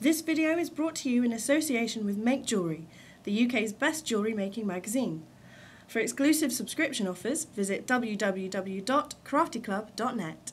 This video is brought to you in association with Make Jewellery, the UK's best jewellery making magazine. For exclusive subscription offers, visit www.craftyclub.net.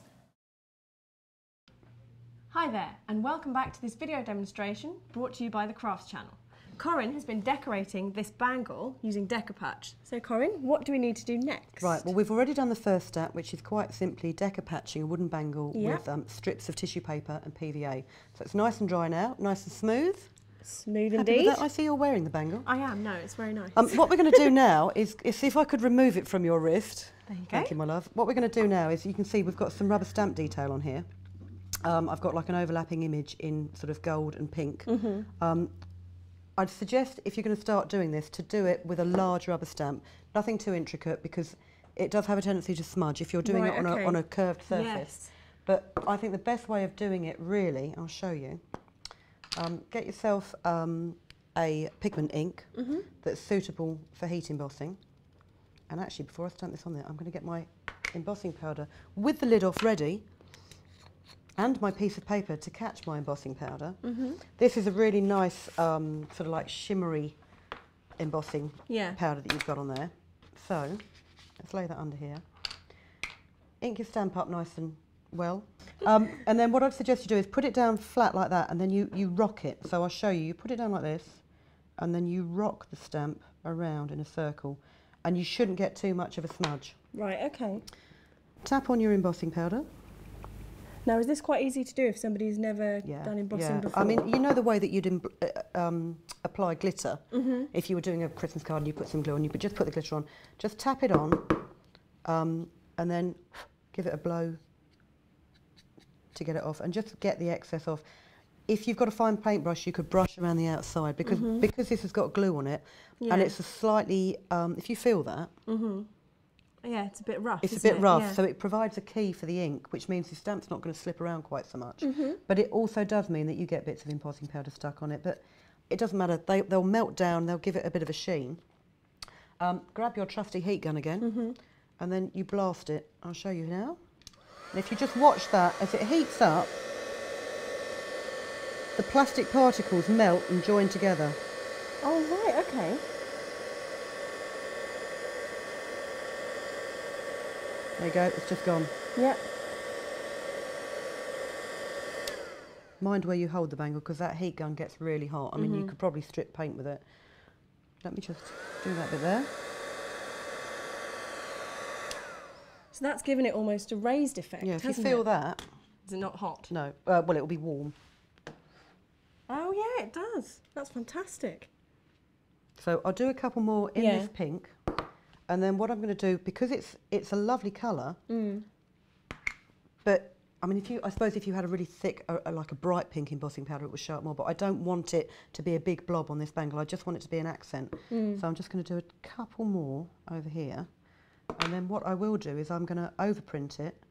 Hi there, and welcome back to this video demonstration brought to you by the Crafts channel. Corinne has been decorating this bangle using decoupage. So Corinne, what do we need to do next? Right, well we've already done the first step, which is quite simply decoupaging a wooden bangle with strips of tissue paper and PVA. So it's nice and dry now, nice and smooth. Smooth Happy indeed. with that? I see you're wearing the bangle. I am, no, it's very nice. What we're going to do now is see if I could remove it from your wrist. There you go. Thank you, my love. What we're going to do now is, you can see we've got some rubber stamp detail on here. I've got like an overlapping image in sort of gold and pink. I'd suggest, if you're going to start doing this, to do it with a large rubber stamp. Nothing too intricate, because it does have a tendency to smudge if you're doing it on a curved surface. Yes. But I think the best way of doing it, really, I'll show you. Get yourself a pigment ink that's suitable for heat embossing. And actually, before I stamp this on there, I'm going to get my embossing powder with the lid off ready, and my piece of paper to catch my embossing powder. This is a really nice sort of like shimmery embossing powder that you've got on there. So let's lay that under here. Ink your stamp up nice and well. And then what I'd suggest you do is put it down flat like that, and then you rock it. So I'll show you. You put it down like this, and then you rock the stamp around in a circle, and you shouldn't get too much of a smudge. Right, okay. Tap on your embossing powder. Now, is this quite easy to do if somebody's never done embossing before? I mean, you know the way that you'd apply glitter. If you were doing a Christmas card and you put some glue on, you could just put the glitter on. Just tap it on, and then give it a blow to get it off, and just get the excess off. If you've got a fine paintbrush, you could brush around the outside, because this has got glue on it, and it's a slightly, if you feel that, yeah, it's a bit rough. It's a bit rough, so it provides a key for the ink, which means the stamp's not going to slip around quite so much. But it also does mean that you get bits of embossing powder stuck on it, but it doesn't matter. They'll melt down, they'll give it a bit of a sheen. Grab your trusty heat gun again, and then you blast it. I'll show you now. And if you just watch that, as it heats up, the plastic particles melt and join together. Oh, right, okay. There you go, it's just gone. Yep. Mind where you hold the bangle, because that heat gun gets really hot. I mean, you could probably strip paint with it. Let me just do that bit there. So that's given it almost a raised effect, yeah, if you feel that. Is it not hot? No, well, it'll be warm. Oh, yeah, it does. That's fantastic. So I'll do a couple more in this pink. And then what I'm going to do, because it's a lovely colour, but I mean, I suppose if you had a really thick, like a bright pink embossing powder, it would show up more. But I don't want it to be a big blob on this bangle. I just want it to be an accent. So I'm just going to do a couple more over here, and then what I will do is I'm going to overprint it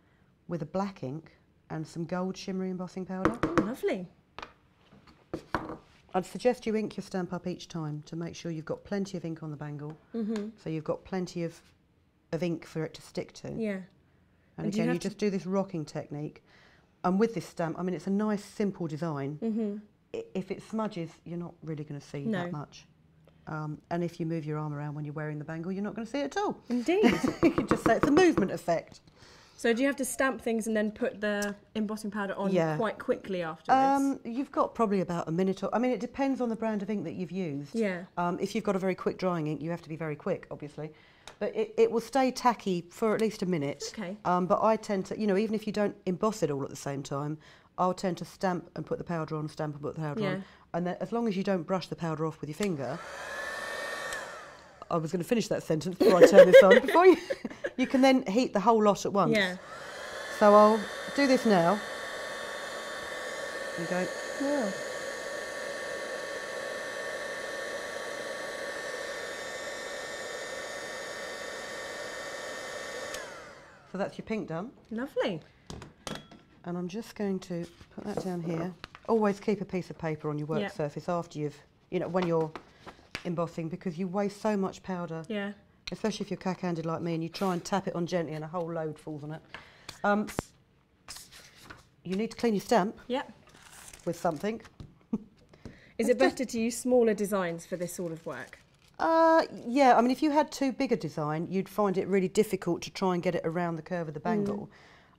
with a black ink and some gold shimmery embossing powder. Oh, lovely. I'd suggest you ink your stamp up each time to make sure you've got plenty of ink on the bangle, so you've got plenty of ink for it to stick to. Yeah. And again, you just do this rocking technique. And with this stamp, I mean, it's a nice, simple design. If it smudges, you're not really going to see that much. And if you move your arm around when you're wearing the bangle, you're not going to see it at all. Indeed. You can just say it's a movement effect. So do you have to stamp things and then put the embossing powder on quite quickly afterwards? You've got probably about a minute or... I mean, it depends on the brand of ink that you've used. Yeah. If you've got a very quick drying ink, you have to be very quick, obviously. But it will stay tacky for at least a minute. Okay. But I tend to, you know, even if you don't emboss it all at the same time, I'll tend to stamp and put the powder on, stamp and put the powder on. And then as long as you don't brush the powder off with your finger... I was going to finish that sentence before I turn this on. Before you can then heat the whole lot at once. Yeah. So I'll do this now. There you go. Yeah. So that's your pink done. Lovely. And I'm just going to put that down here. Always keep a piece of paper on your work surface after you've, you know, when you're embossing, because you waste so much powder. Yeah. Especially if you're cack-handed like me and you try and tap it on gently and a whole load falls on it. You need to clean your stamp with something. Is it better to use smaller designs for this sort of work? Yeah, I mean, if you had too big a design, you'd find it really difficult to try and get it around the curve of the bangle.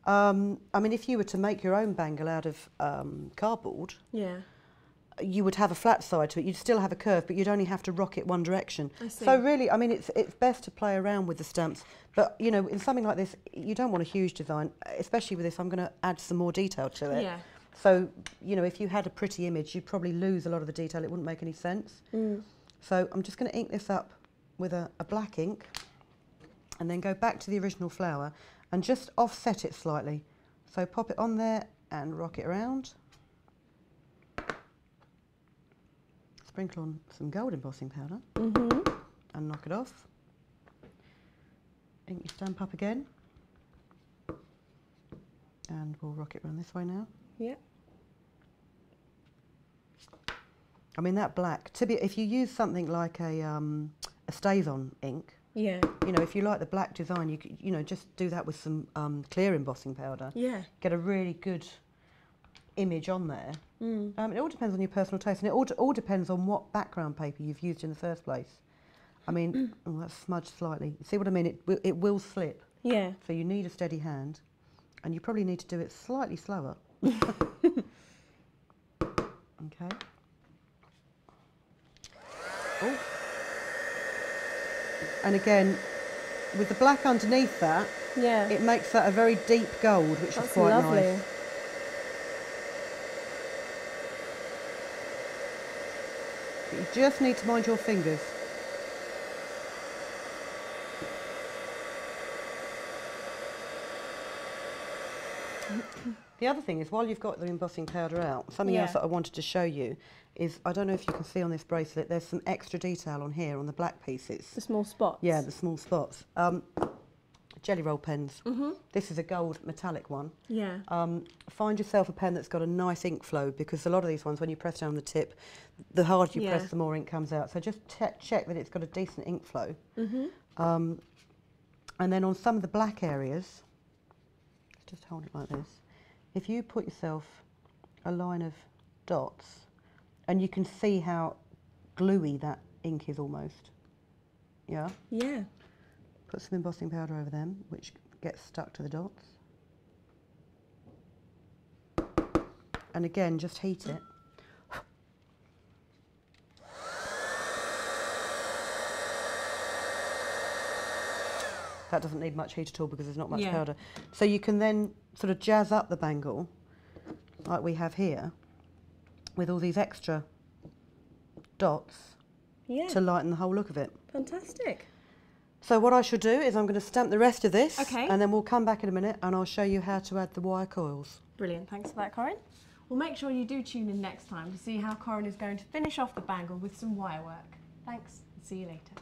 I mean, if you were to make your own bangle out of cardboard, Yeah. you would have a flat side to it. You'd still have a curve, but you'd only have to rock it one direction. I see. So really, I mean, it's best to play around with the stamps. But, you know, in something like this, you don't want a huge design, especially with this. I'm going to add some more detail to it. Yeah. So, you know, if you had a pretty image, you'd probably lose a lot of the detail. It wouldn't make any sense. So I'm just going to ink this up with a black ink and then go back to the original flower and just offset it slightly. So pop it on there and rock it around. Sprinkle on some gold embossing powder and knock it off. Ink your stamp up again. And we'll rock it around this way now. Yeah. I mean, that black, if you use something like a stays-on ink, Yeah. you know, if you like the black design, you know, just do that with some clear embossing powder. Yeah. Get a really good image on there. It all depends on your personal taste, and it all depends on what background paper you've used in the first place. I mean, oh, that's smudged slightly. See what I mean? It will slip. Yeah. So you need a steady hand, and you probably need to do it slightly slower. Okay. Oh. And again, with the black underneath that, Yeah. it makes that a very deep gold, which That's is quite lovely. nice. But you just need to mind your fingers. The other thing is, while you've got the embossing powder out, something else that I wanted to show you is, I don't know if you can see on this bracelet, there's some extra detail on here on the black pieces. The small spots. Yeah, the small spots. Jelly roll pens. This is a gold metallic one. Yeah. Find yourself a pen that's got a nice ink flow, because a lot of these ones, when you press down the tip, the harder you press, the more ink comes out. So just check that it's got a decent ink flow. And then on some of the black areas, just hold it like this. If you put yourself a line of dots, and you can see how gluey that ink is almost. Yeah? Yeah. Put some embossing powder over them, which gets stuck to the dots. And again, just heat it. That doesn't need much heat at all because there's not much powder. So you can then sort of jazz up the bangle, like we have here, with all these extra dots to lighten the whole look of it. Fantastic. So what I should do is I'm going to stamp the rest of this, Okay. and then we'll come back in a minute and I'll show you how to add the wire coils. Brilliant. Thanks for that, Corinne. Well, make sure you do tune in next time to see how Corinne is going to finish off the bangle with some wire work. Thanks. See you later.